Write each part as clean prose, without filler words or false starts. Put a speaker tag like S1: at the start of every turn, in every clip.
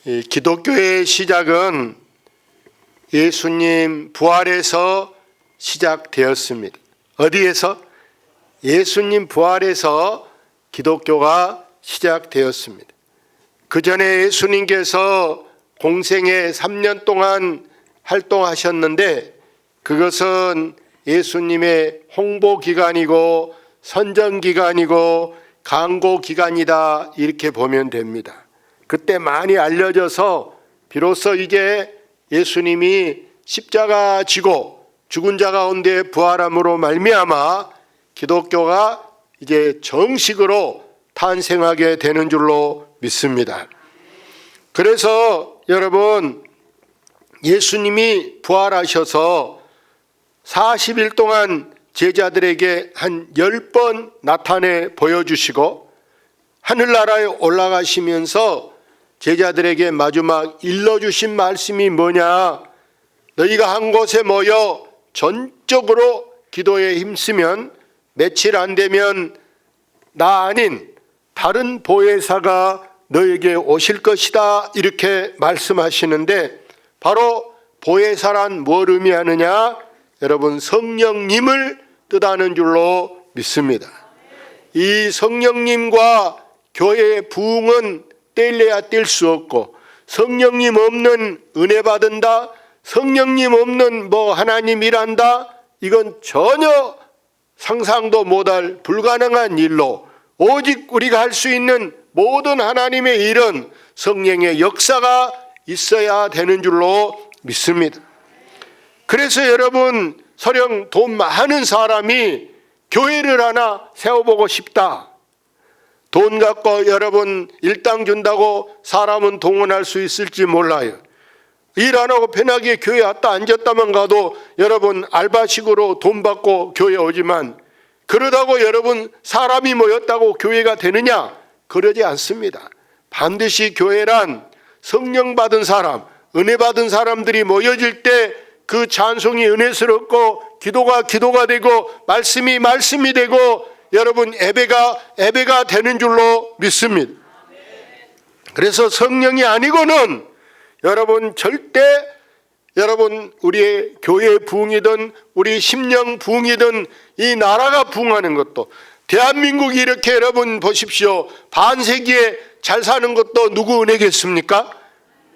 S1: 이 기독교의 시작은 예수님 부활에서 시작되었습니다. 어디에서? 예수님 부활에서 기독교가 시작되었습니다. 그 전에 예수님께서 공생애 3년 동안 활동하셨는데 그것은 예수님의 홍보 기간이고 선전 기간이고 강고 기간이다 이렇게 보면 됩니다. 그때 많이 알려져서 비로소 이제 예수님이 십자가 지고 죽은 자 가운데 부활함으로 말미암아 기독교가 이제 정식으로 탄생하게 되는 줄로 믿습니다. 그래서 여러분 예수님이 부활하셔서 40일 동안 제자들에게 한 10번 나타내 보여주시고 하늘나라에 올라가시면서 제자들에게 마지막 일러주신 말씀이 뭐냐? 너희가 한 곳에 모여 전적으로 기도에 힘쓰면 며칠 안 되면 나 아닌 다른 보혜사가 너에게 오실 것이다 이렇게 말씀하시는데 바로 보혜사란 뭘 의미하느냐? 여러분 성령님을 뜻하는 줄로 믿습니다. 이 성령님과 교회의 부흥은 뗄래야 뗄 수 없고 성령님 없는 은혜 받은다, 성령님 없는 하나님 일한다, 이건 전혀 상상도 못할 불가능한 일로 오직 우리가 할 수 있는 모든 하나님의 일은 성령의 역사가 있어야 되는 줄로 믿습니다. 그래서 여러분 설령 돈 많은 사람이 교회를 하나 세워보고 싶다. 돈 갖고 여러분 일당 준다고 사람은 동원할 수 있을지 몰라요. 일 안 하고 편하게 교회 왔다 앉았다만 가도 여러분 알바식으로 돈 받고 교회 오지만 그러다고 여러분 사람이 모였다고 교회가 되느냐? 그러지 않습니다. 반드시 교회란 성령 받은 사람, 은혜 받은 사람들이 모여질 때 그 찬송이 은혜스럽고 기도가 되고 말씀이 되고 여러분 예배가 되는 줄로 믿습니다. 그래서 성령이 아니고는 여러분 절대 여러분 우리의 교회 부흥이든 우리 심령 부흥이든 이 나라가 부흥하는 것도 대한민국이 이렇게 여러분 보십시오. 반세기에 잘 사는 것도 누구 은혜겠습니까?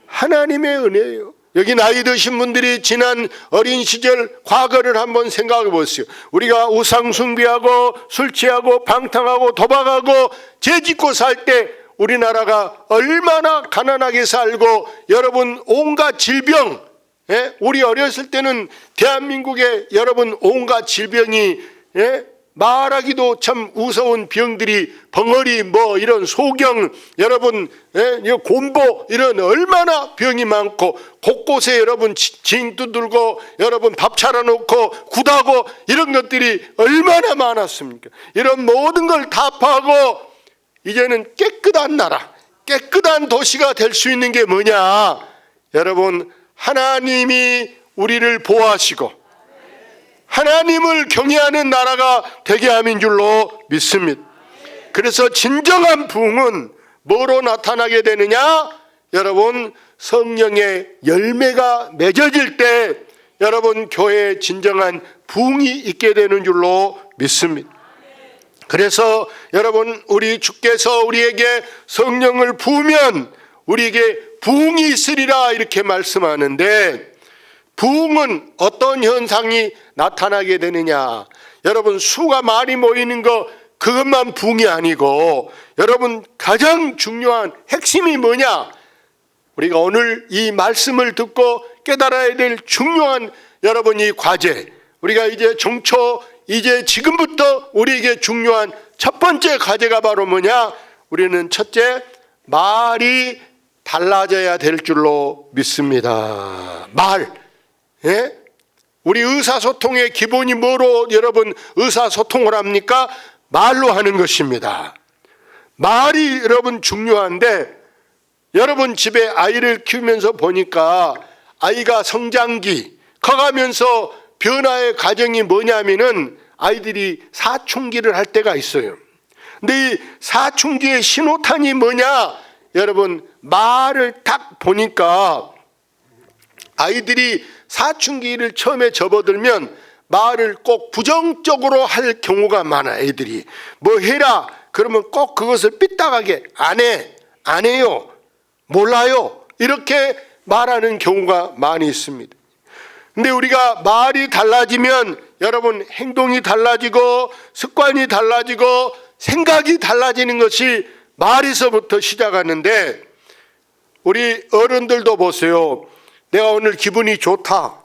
S1: 하나님의 은혜예요. 여기 나이 드신 분들이 지난 어린 시절 과거를 한번 생각해 보세요. 우리가 우상 숭배하고 술 취하고 방탕하고 도박하고 죄 짓고 살 때 우리나라가 얼마나 가난하게 살고 여러분 온갖 질병, 우리 어렸을 때는 대한민국에 여러분 온갖 질병이 말하기도 참 우스운 병들이 벙어리 이런 소경 여러분 곰보 이런 얼마나 병이 많고 곳곳에 여러분 진 두들고 여러분 밥 차려놓고 굿하고 이런 것들이 얼마나 많았습니까? 이런 모든 걸 타파하고 이제는 깨끗한 나라 깨끗한 도시가 될 수 있는 게 뭐냐? 여러분 하나님이 우리를 보호하시고 하나님을 경외하는 나라가 되게 함인 줄로 믿습니다. 그래서 진정한 부흥은 뭐로 나타나게 되느냐? 여러분 성령의 열매가 맺어질 때 여러분 교회에 진정한 부흥이 있게 되는 줄로 믿습니다. 그래서 여러분 우리 주께서 우리에게 성령을 부으면 우리에게 부흥이 있으리라 이렇게 말씀하는데 부흥은 어떤 현상이 나타나게 되느냐? 여러분 수가 많이 모이는 거 그것만 부흥이 아니고 여러분 가장 중요한 핵심이 뭐냐? 우리가 오늘 이 말씀을 듣고 깨달아야 될 중요한 여러분 이 과제 우리가 이제 이제 지금부터 우리에게 중요한 첫 번째 과제가 바로 뭐냐? 우리는 첫째 말이 달라져야 될 줄로 믿습니다. 우리 의사소통의 기본이 뭐로 여러분 의사소통을 합니까? 말로 하는 것입니다. 말이 여러분 중요한데 여러분 집에 아이를 키우면서 보니까 아이가 성장기 커가면서 변화의 과정이 뭐냐면은 아이들이 사춘기를 할 때가 있어요. 근데 이 사춘기의 신호탄이 뭐냐? 여러분 말을 딱 보니까 아이들이 사춘기를 처음에 접어들면 말을 꼭 부정적으로 할 경우가 많아. 애들이 뭐 해라 그러면 꼭 그것을 삐딱하게 안 해요, 몰라요, 이렇게 말하는 경우가 많이 있습니다. 근데 우리가 말이 달라지면 여러분 행동이 달라지고 습관이 달라지고 생각이 달라지는 것이 말에서부터 시작하는데, 우리 어른들도 보세요. 내가 오늘 기분이 좋다,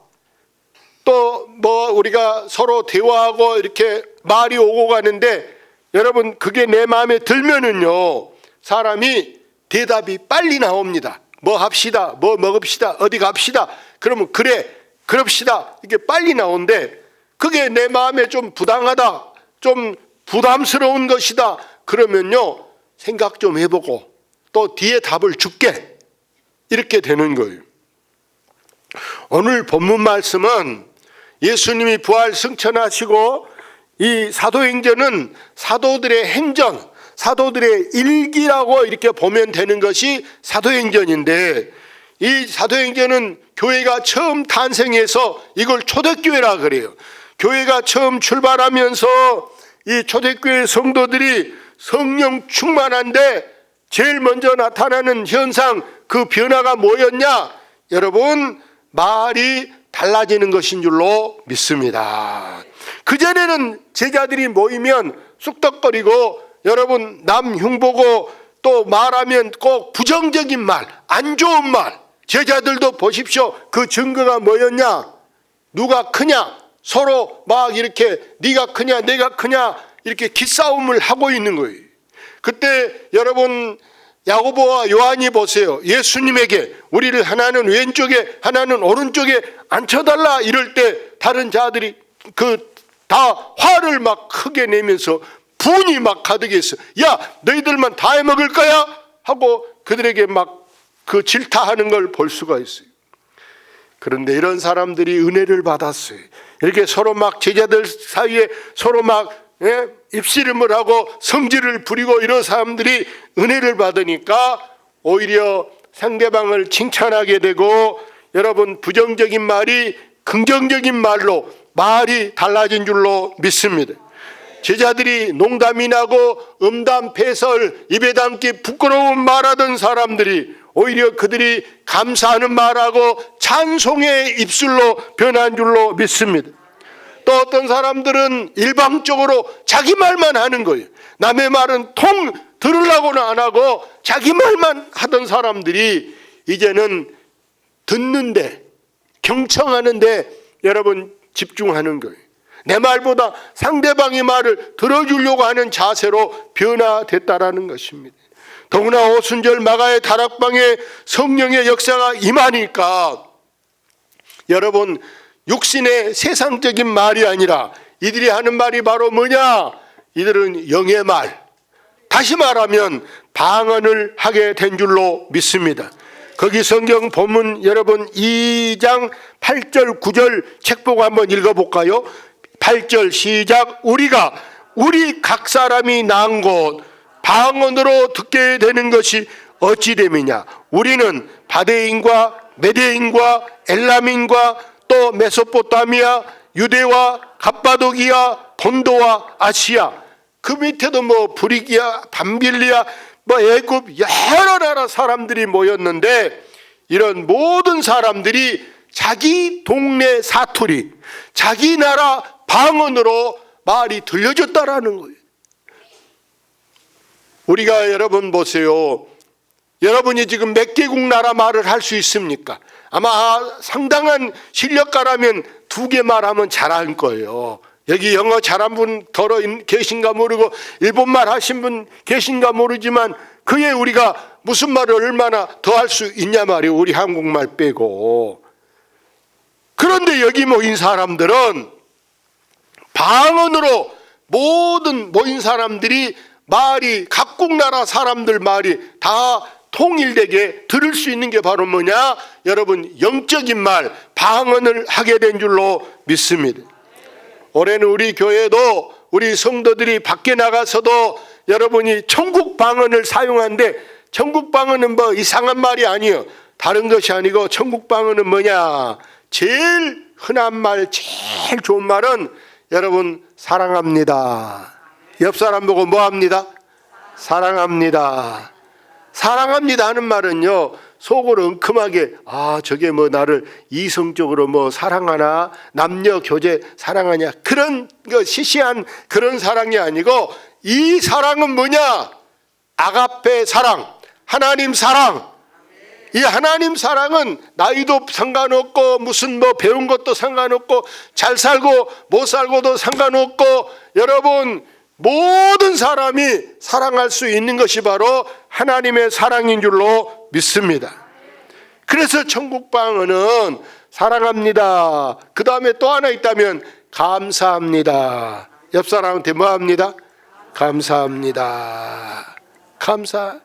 S1: 또 뭐 우리가 서로 대화하고 이렇게 말이 오고 가는데 여러분 그게 내 마음에 들면은요 사람이 대답이 빨리 나옵니다. 뭐 합시다, 뭐 먹읍시다, 어디 갑시다, 그러면 그래 그럽시다, 이게 빨리 나오는데 그게 내 마음에 좀 부당하다, 좀 부담스러운 것이다 그러면요 생각 좀 해보고 또 뒤에 답을 줄게, 이렇게 되는 거예요. 오늘 본문 말씀은 예수님이 부활 승천하시고 이 사도행전은 사도들의 행전, 사도들의 일기라고 이렇게 보면 되는 것이 사도행전인데, 이 사도행전은 교회가 처음 탄생해서 이걸 초대교회라 그래요. 교회가 처음 출발하면서 이 초대교회 성도들이 성령 충만한데 제일 먼저 나타나는 현상, 그 변화가 뭐였냐? 여러분, 말이 달라지는 것인 줄로 믿습니다. 그전에는 제자들이 모이면 쑥덕거리고 여러분 남 흉보고 또 말하면 꼭 부정적인 말, 안 좋은 말, 제자들도 보십시오. 그 증거가 뭐였냐? 누가 크냐? 서로 막 이렇게 네가 크냐 내가 크냐 이렇게 기싸움을 하고 있는 거예요. 그때 여러분 야고보와 요한이 보세요. 예수님에게 우리를 하나는 왼쪽에 하나는 오른쪽에 앉혀달라 이럴 때 다른 자들이 다 화를 막 크게 내면서 분이 막 가득했어. 야 너희들만 다 해먹을 거야? 하고 그들에게 막 그 질타하는 걸 볼 수가 있어요. 그런데 이런 사람들이 은혜를 받았어요. 이렇게 서로 막 제자들 사이에 서로 막 입씨름을 하고 성질을 부리고 이런 사람들이 은혜를 받으니까 오히려 상대방을 칭찬하게 되고 여러분 부정적인 말이 긍정적인 말로 말이 달라진 줄로 믿습니다. 제자들이 농담이 나고 음담 패설 입에 담기 부끄러운 말하던 사람들이 오히려 그들이 감사하는 말하고 찬송의 입술로 변한 줄로 믿습니다. 또 어떤 사람들은 일방적으로 자기 말만 하는 거예요. 남의 말은 통 들으려고는 안 하고 자기 말만 하던 사람들이 이제는 듣는데 경청하는데 여러분 집중하는 거예요. 내 말보다 상대방의 말을 들어주려고 하는 자세로 변화됐다라는 것입니다. 더구나 오순절 마가의 다락방에 성령의 역사가 임하니까 여러분 육신의 세상적인 말이 아니라 이들이 하는 말이 바로 뭐냐? 이들은 영의 말, 다시 말하면 방언을 하게 된 줄로 믿습니다. 거기 성경 본문 여러분 2장 8절 9절 책 보고 한번 읽어볼까요? 8절 시작. 우리 각 사람이 난 곳 방언으로 듣게 되는 것이 어찌 됨이냐? 우리는 바데인과 메데인과 엘람인과 또 메소포타미아, 유대와 갑바도기아, 본도와 아시아, 그 밑에도 뭐 브리기아, 밤빌리아, 뭐 애굽 여러 나라 사람들이 모였는데 이런 모든 사람들이 자기 동네 사투리, 자기 나라 방언으로 말이 들려졌다라는 거예요. 우리가 여러분 보세요. 여러분이 지금 몇 개국 나라 말을 할 수 있습니까? 아마 상당한 실력가라면 2개 말하면 잘할 거예요. 여기 영어 잘한 분 더러 계신가 모르고 일본말 하신 분 계신가 모르지만 그에 우리가 무슨 말을 얼마나 더 할 수 있냐 말이에요. 우리 한국말 빼고. 그런데 여기 모인 사람들은 방언으로 모든 모인 사람들이 말이 각국 나라 사람들 말이 다 통일되게 들을 수 있는 게 바로 뭐냐? 여러분 영적인 말 방언을 하게 된 줄로 믿습니다. 올해는 우리 교회도 우리 성도들이 밖에 나가서도 여러분이 천국 방언을 사용하는데 천국 방언은 뭐 이상한 말이 아니에요. 다른 것이 아니고 천국 방언은 뭐냐? 제일 흔한 말, 제일 좋은 말은 여러분 사랑합니다. 옆 사람 보고 뭐 합니다? 사랑합니다. 사랑합니다 하는 말은요, 속으로 엉큼하게 저게 뭐 나를 이성적으로 뭐 사랑하나, 남녀 교제 사랑하냐, 그런 거 시시한 그런 사랑이 아니고, 이 사랑은 뭐냐? 아가페 사랑, 하나님 사랑. 이 하나님 사랑은 나이도 상관없고 무슨 뭐 배운 것도 상관없고 잘 살고 못 살고도 상관없고, 여러분 모든 사람이 사랑할 수 있는 것이 바로 하나님의 사랑인 줄로 믿습니다. 그래서 천국 방언은 사랑합니다. 그 다음에 또 하나 있다면 감사합니다. 옆 사람한테 뭐 합니다? 감사합니다. 감사.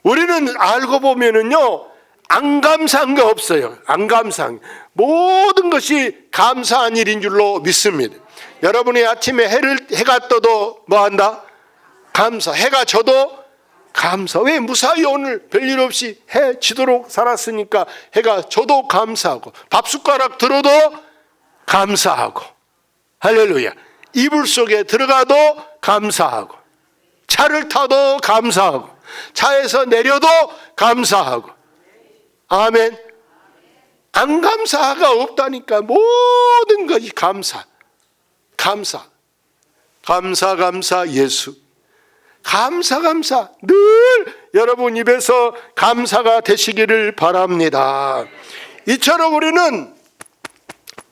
S1: 우리는 알고 보면은요, 안 감사한 거 없어요. 안 감사한, 모든 것이 감사한 일인 줄로 믿습니다. 여러분이 아침에 해가 떠도 뭐 한다? 감사. 해가 져도 감사. 왜? 무사히 오늘 별일 없이 해 지도록 살았으니까 해가 져도 감사하고, 밥 숟가락 들어도 감사하고, 할렐루야. 이불 속에 들어가도 감사하고, 차를 타도 감사하고, 차에서 내려도 감사하고. 아멘. 안 감사가 없다니까. 모든 것이 감사. 감사. 감사 감사 예수. 감사 감사. 늘 여러분 입에서 감사가 되시기를 바랍니다. 이처럼 우리는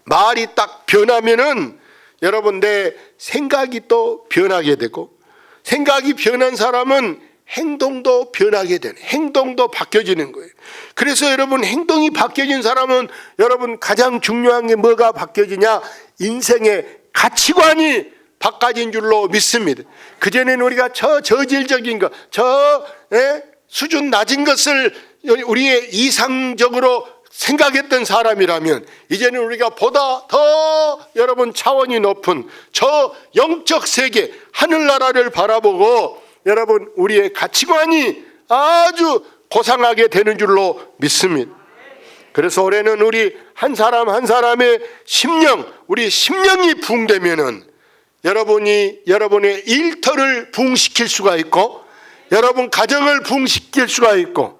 S1: 말이 딱 변하면은 여러분 내 생각이 또 변하게 되고, 생각이 변한 사람은 행동도 변하게 되는, 행동도 바뀌어지는 거예요. 그래서 여러분 행동이 바뀌어진 사람은 여러분 가장 중요한 게 뭐가 바뀌어지냐? 인생의 가치관이 바꿔진 줄로 믿습니다. 그전에는 우리가 저질적인 것, 수준 낮은 것을 우리의 이상적으로 생각했던 사람이라면, 이제는 우리가 보다 더 여러분 차원이 높은 저 영적 세계, 하늘나라를 바라보고 여러분 우리의 가치관이 아주 고상하게 되는 줄로 믿습니다. 그래서 올해는 우리 한 사람 한 사람의 심령, 우리 심령이 부흥되면은 여러분이 여러분의 일터를 부흥시킬 수가 있고, 여러분 가정을 부흥시킬 수가 있고,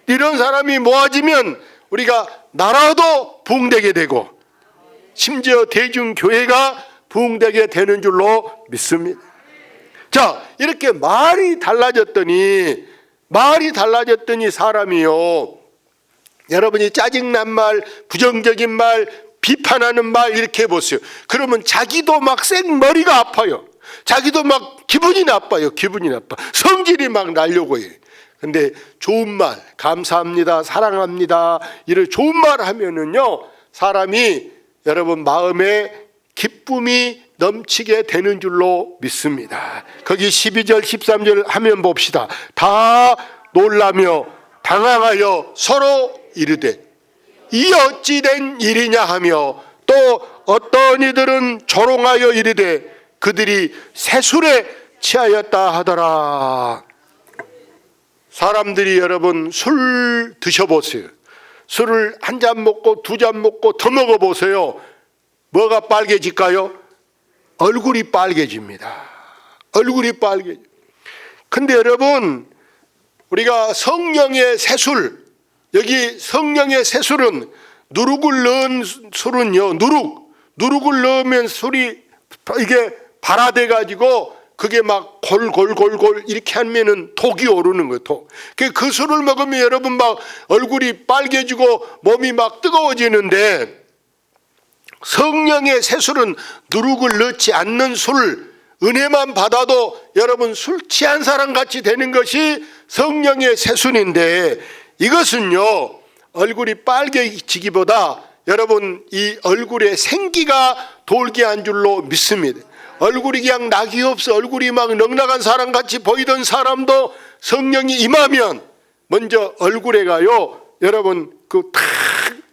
S1: 이런 사람이 모아지면 우리가 나라도 부흥되게 되고, 심지어 대중교회가 부흥되게 되는 줄로 믿습니다. 자, 이렇게 말이 달라졌더니 사람이요, 여러분이 짜증난 말, 부정적인 말, 비판하는 말 이렇게 해보세요. 그러면 자기도 막 생머리가 아파요. 자기도 막 기분이 나빠요. 기분이 나빠. 성질이 막 나려고 해요. 근데 좋은 말, 감사합니다, 사랑합니다, 이런 좋은 말 하면은요, 사람이 여러분 마음에 기쁨이 넘치게 되는 줄로 믿습니다. 거기 12절 13절 하면 봅시다. 다 놀라며 당황하여 서로 이르되 이 어찌 된 일이냐 하며, 또 어떤 이들은 조롱하여 이르되 그들이 새술에 취하였다 하더라. 사람들이 여러분 술 드셔보세요. 술을 한 잔 먹고 두 잔 먹고 더 먹어보세요. 뭐가 빨개질까요? 얼굴이 빨개집니다. 얼굴이 빨개져. 근데 여러분, 우리가 성령의 새술, 여기 성령의 새술은 누룩을 넣은 술은요, 누룩을 넣으면 술이 이게 발화돼 가지고 그게 막 골골골골 이렇게 하면은 독이 오르는 거예요. 독. 그 술을 먹으면 여러분 막 얼굴이 빨개지고 몸이 막 뜨거워지는데, 성령의 새술은 누룩을 넣지 않는 술, 은혜만 받아도 여러분 술 취한 사람 같이 되는 것이 성령의 새술인데, 이것은요 얼굴이 빨개지기보다 여러분 이 얼굴에 생기가 돌게 한 줄로 믿습니다. 얼굴이 그냥 낙이 없어, 얼굴이 막 넉넉한 사람 같이 보이던 사람도 성령이 임하면 먼저 얼굴에가요 여러분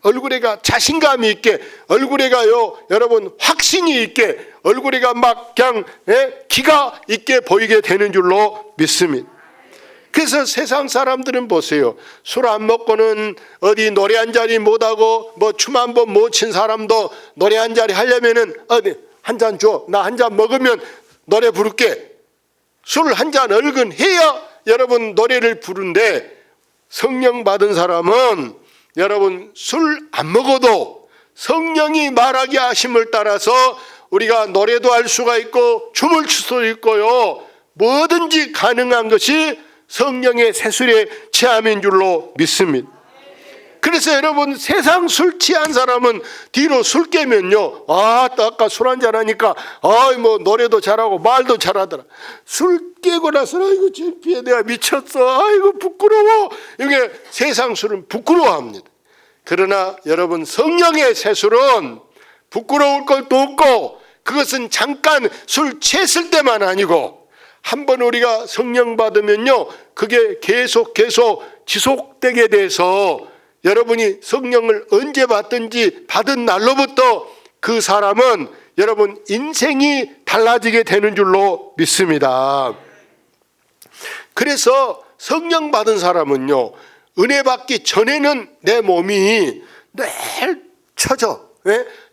S1: 얼굴에가 자신감이 있게, 얼굴에가요 여러분 확신이 있게, 얼굴에가 막 그냥 기가 있게 보이게 되는 줄로 믿습니다. 그래서 세상 사람들은 보세요. 술 안 먹고는 어디 노래 한 자리 못하고 뭐 춤 한 번 못 춘 사람도 노래 한 자리 하려면은 어디 한 잔 줘. 나 한 잔 먹으면 노래 부를게. 술 한 잔 얼근 해야 여러분 노래를 부른데, 성령 받은 사람은 여러분 술 안 먹어도 성령이 말하게 하심을 따라서 우리가 노래도 할 수가 있고 춤을 출 수도 있고요. 뭐든지 가능한 것이 성령의 세술의 체험인 줄로 믿습니다. 그래서 여러분 세상 술 취한 사람은 뒤로 술 깨면요, 아까 술 한잔 하니까 뭐 노래도 잘하고 말도 잘하더라. 술 깨고 나서 아이고 창피해, 내가 미쳤어, 아이고 부끄러워. 이게 세상 술은 부끄러워합니다. 그러나 여러분 성령의 세술은 부끄러울 것도 없고, 그것은 잠깐 술 취했을 때만 아니고 한번 우리가 성령 받으면요, 그게 계속 지속되게 돼서 여러분이 성령을 언제 받든지 받은 날로부터 그 사람은 여러분 인생이 달라지게 되는 줄로 믿습니다. 그래서 성령 받은 사람은요, 은혜 받기 전에는 내 몸이 늘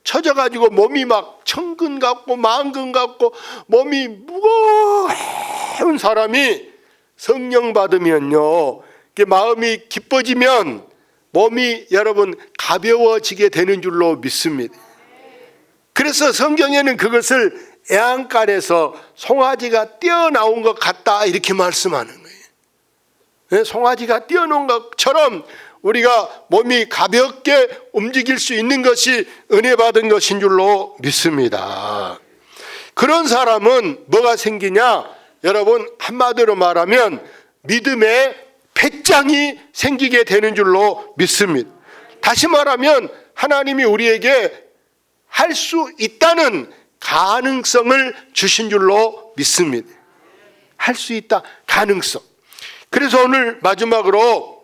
S1: 처져가지고 몸이 막 천근 같고 만근 같고 몸이 무거운 사람이 성령 받으면요, 마음이 기뻐지면 몸이 여러분 가벼워지게 되는 줄로 믿습니다. 그래서 성경에는 그것을 애안간에서 송아지가 뛰어나온 것 같다 이렇게 말씀하는 거예요. 송아지가 뛰어놓은 것처럼 우리가 몸이 가볍게 움직일 수 있는 것이 은혜 받은 것인 줄로 믿습니다. 그런 사람은 뭐가 생기냐? 여러분 한마디로 말하면 믿음의 배짱이 생기게 되는 줄로 믿습니다. 다시 말하면 하나님이 우리에게 할 수 있다는 가능성을 주신 줄로 믿습니다. 할 수 있다, 가능성. 그래서 오늘 마지막으로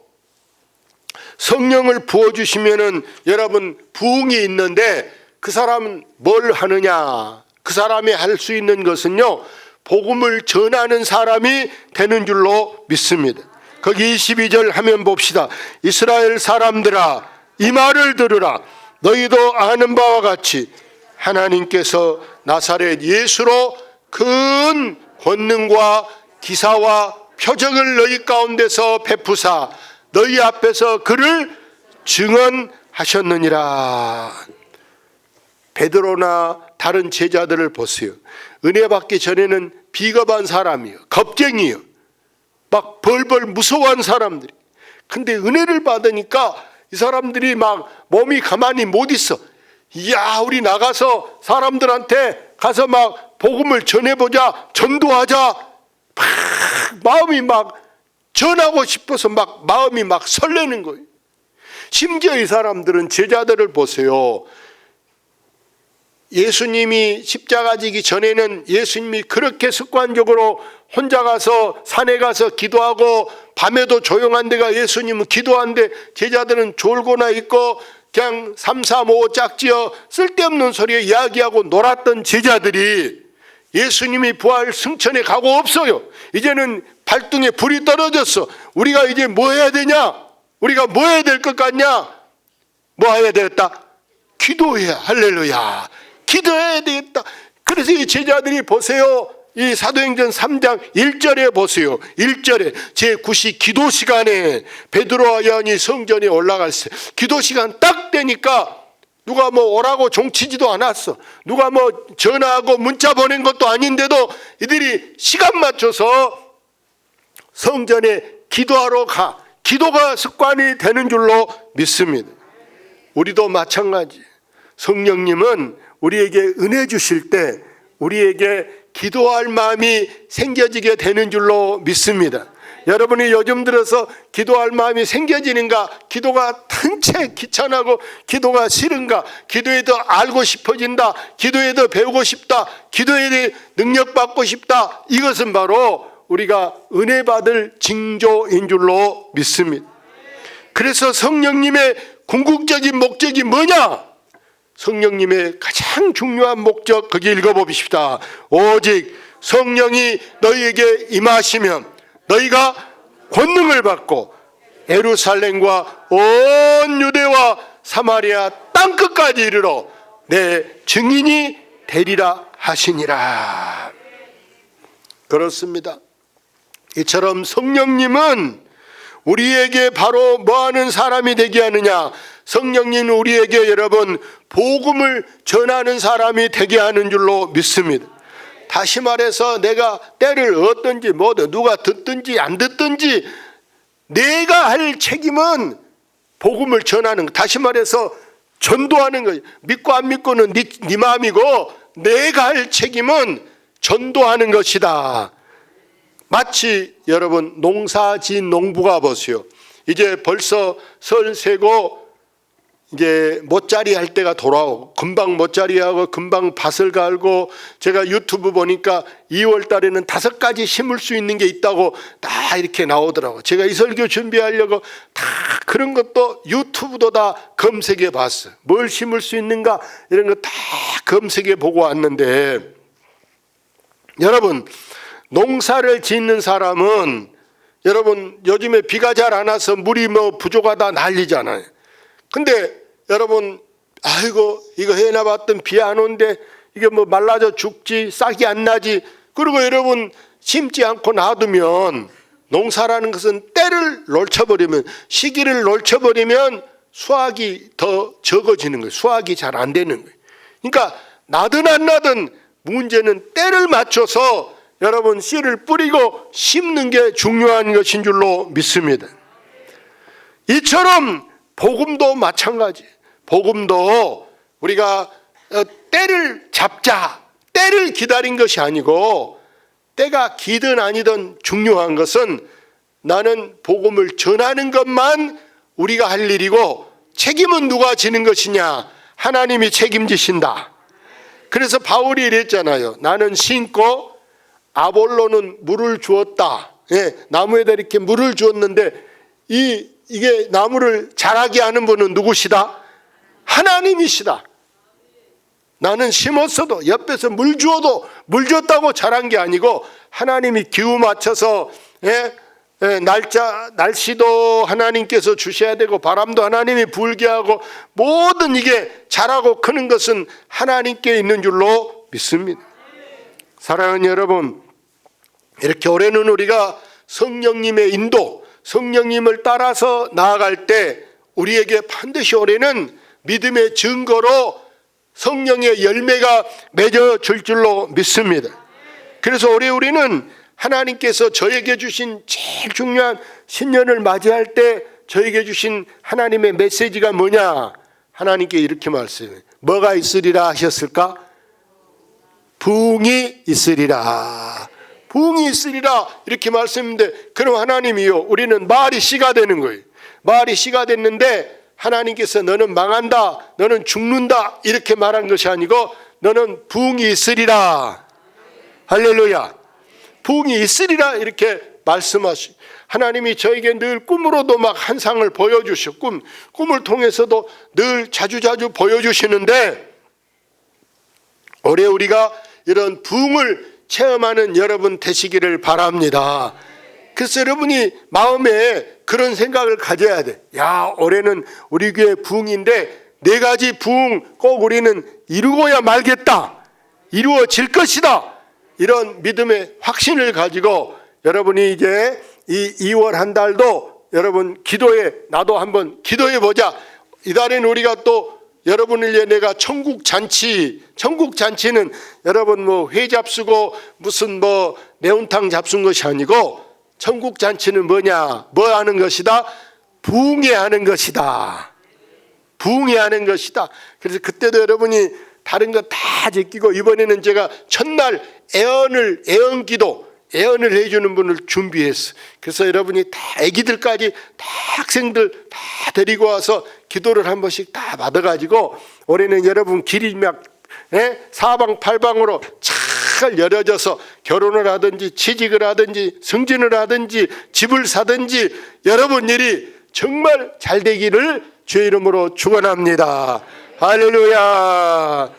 S1: 성령을 부어주시면은 여러분 부흥이 있는데, 그 사람은 뭘 하느냐? 그 사람이 할 수 있는 것은요, 복음을 전하는 사람이 되는 줄로 믿습니다. 거기 22절 하면 봅시다. 이스라엘 사람들아, 이 말을 들으라. 너희도 아는 바와 같이 하나님께서 나사렛 예수로 큰 권능과 기사와 표적을 너희 가운데서 베푸사 너희 앞에서 그를 증언하셨느니라. 베드로나 다른 제자들을 보세요. 은혜 받기 전에는 비겁한 사람이요, 겁쟁이요, 막 벌벌 무서워한 사람들이. 근데 은혜를 받으니까 이 사람들이 막 몸이 가만히 못 있어. 이야, 우리 나가서 사람들한테 가서 막 복음을 전해보자, 전도하자. 막 마음이 막 전하고 싶어서 막 마음이 막 설레는 거예요. 심지어 이 사람들은 제자들을 보세요. 예수님이 십자가 지기 전에는 예수님이 그렇게 습관적으로 혼자 가서 산에 가서 기도하고, 밤에도 조용한 데가 예수님은 기도하는데 제자들은 졸고나 있고 그냥 3, 4, 5 짝지어 쓸데없는 소리에 이야기하고 놀았던 제자들이 예수님이 부활 승천에 가고 없어요. 이제는 발등에 불이 떨어졌어. 우리가 이제 뭐 해야 되냐? 우리가 뭐 해야 될 것 같냐? 뭐 해야 되겠다? 기도해야. 할렐루야. 기도해야 되겠다. 그래서 이 제자들이 보세요. 이 사도행전 3장 1절에 보세요. 1절에 제9시 기도 시간에 베드로와 요한이 성전에 올라갔어요. 기도 시간 딱 되니까 누가 뭐 오라고 종치지도 않았어. 누가 뭐 전화하고 문자 보낸 것도 아닌데도 이들이 시간 맞춰서 성전에 기도하러 가. 기도가 습관이 되는 줄로 믿습니다. 우리도 마찬가지. 성령님은 우리에게 은혜 주실 때 우리에게 기도할 마음이 생겨지게 되는 줄로 믿습니다. 여러분이 요즘 들어서 기도할 마음이 생겨지는가? 기도가 튼채 귀찮하고 기도가 싫은가? 기도에 더 알고 싶어진다. 기도에 더 배우고 싶다. 기도에 대해 능력받고 싶다. 이것은 바로 우리가 은혜 받을 징조인 줄로 믿습니다. 그래서 성령님의 궁극적인 목적이 뭐냐? 성령님의 가장 중요한 목적, 거기 읽어봅시다. 오직 성령이 너희에게 임하시면 너희가 권능을 받고 예루살렘과 온 유대와 사마리아 땅끝까지 이르러 내 증인이 되리라 하시니라. 그렇습니다. 이처럼 성령님은 우리에게 바로 뭐하는 사람이 되게 하느냐? 성령님은 우리에게 여러분 복음을 전하는 사람이 되게 하는 줄로 믿습니다. 다시 말해서 내가 때를 얻든지 뭐든 누가 듣든지 안 듣든지 내가 할 책임은 복음을 전하는 것. 다시 말해서 전도하는 거예요. 믿고 안 믿고는 네 마음이고 내가 할 책임은 전도하는 것이다. 마치 여러분 농사 지은 농부가 보세요. 이제 벌써 설 세고 이제 못자리 할 때가 돌아오고 금방 못자리하고 금방 밭을 갈고 제가 유튜브 보니까 2월 달에는 5가지 심을 수 있는 게 있다고 다 이렇게 나오더라고요. 제가 이 설교 준비하려고 다 그런 것도 유튜브도 다 검색해 봤어요. 뭘 심을 수 있는가 이런 거 다 검색해 보고 왔는데 여러분 농사를 짓는 사람은 여러분 요즘에 비가 잘 안 와서 물이 뭐 부족하다 난리잖아요. 근데 여러분 아이고 이거 해나 봤더니 비 안 온대 이게 뭐 말라져 죽지 싹이 안 나지. 그리고 여러분 심지 않고 놔두면 농사라는 것은 때를 놓쳐버리면 시기를 놓쳐버리면 수확이 더 적어지는 거예요. 수확이 잘 안 되는 거예요. 그러니까 나든 안 나든 문제는 때를 맞춰서 여러분 씨를 뿌리고 심는 게 중요한 것인 줄로 믿습니다. 이처럼 복음도 마찬가지. 복음도 우리가 때를 잡자, 때를 기다린 것이 아니고 때가 기든 아니든 중요한 것은 나는 복음을 전하는 것만 우리가 할 일이고 책임은 누가 지는 것이냐? 하나님이 책임지신다. 그래서 바울이 이랬잖아요. 나는 심고 아볼로는 물을 주었다. 예, 나무에다 이렇게 물을 주었는데 이게 나무를 자라게 하는 분은 누구시다? 하나님이시다. 나는 심었어도 옆에서 물 주어도 물 줬다고 자란 게 아니고 하나님이 기후 맞춰서 날씨도 하나님께서 주셔야 되고 바람도 하나님이 불게 하고 모든 이게 자라고 크는 것은 하나님께 있는 줄로 믿습니다. 사랑하는 여러분, 이렇게 올해는 우리가 성령님의 인도, 성령님을 따라서 나아갈 때 우리에게 반드시 올해는 믿음의 증거로 성령의 열매가 맺어질 줄로 믿습니다. 그래서 올해 우리는 하나님께서 저에게 주신 제일 중요한 신년을 맞이할 때 저에게 주신 하나님의 메시지가 뭐냐? 하나님께 이렇게 말씀해요. 뭐가 있으리라 하셨을까? 부흥이 있으리라. 부흥이 있으리라 이렇게 말씀인데 그럼 하나님이요 우리는 마을이 씨가 되는 거예요. 마을이 씨가 됐는데 하나님께서 너는 망한다 너는 죽는다 이렇게 말한 것이 아니고 너는 부흥이 있으리라. 할렐루야. 부흥이 있으리라 이렇게 말씀하시. 하나님이 저에게 늘 꿈으로도 막 한 상을 보여주셨고 꿈을 통해서도 늘 자주자주 보여주시는데 올해 우리가 이런 부흥을 체험하는 여러분 되시기를 바랍니다. 그래서 여러분이 마음에 그런 생각을 가져야 돼. 야, 올해는 우리 교회 부흥인데 4가지 부흥 꼭 우리는 이루어야 말겠다. 이루어질 것이다. 이런 믿음의 확신을 가지고 여러분이 이제 이 2월 한 달도 여러분 기도에 나도 한번 기도해 보자. 이달에는 우리가 또 여러분을 위해 내가 천국 잔치는 여러분 뭐 회 잡수고 무슨 뭐 매운탕 잡순 것이 아니고 천국 잔치는 뭐냐? 뭐 하는 것이다? 부흥해 하는 것이다. 부흥해 하는 것이다. 그래서 그때도 여러분이 다른 거 다 제끼고 이번에는 제가 첫날 애언을 해주는 분을 준비했어. 그래서 여러분이 다 애기들까지 다 학생들 다 데리고 와서 기도를 한 번씩 다 받아가지고 올해는 여러분 길이 막 사방팔방으로 잘 열어져서 결혼을 하든지 취직을 하든지 승진을 하든지 집을 사든지 여러분 일이 정말 잘 되기를 주의 이름으로 축원합니다. 할렐루야.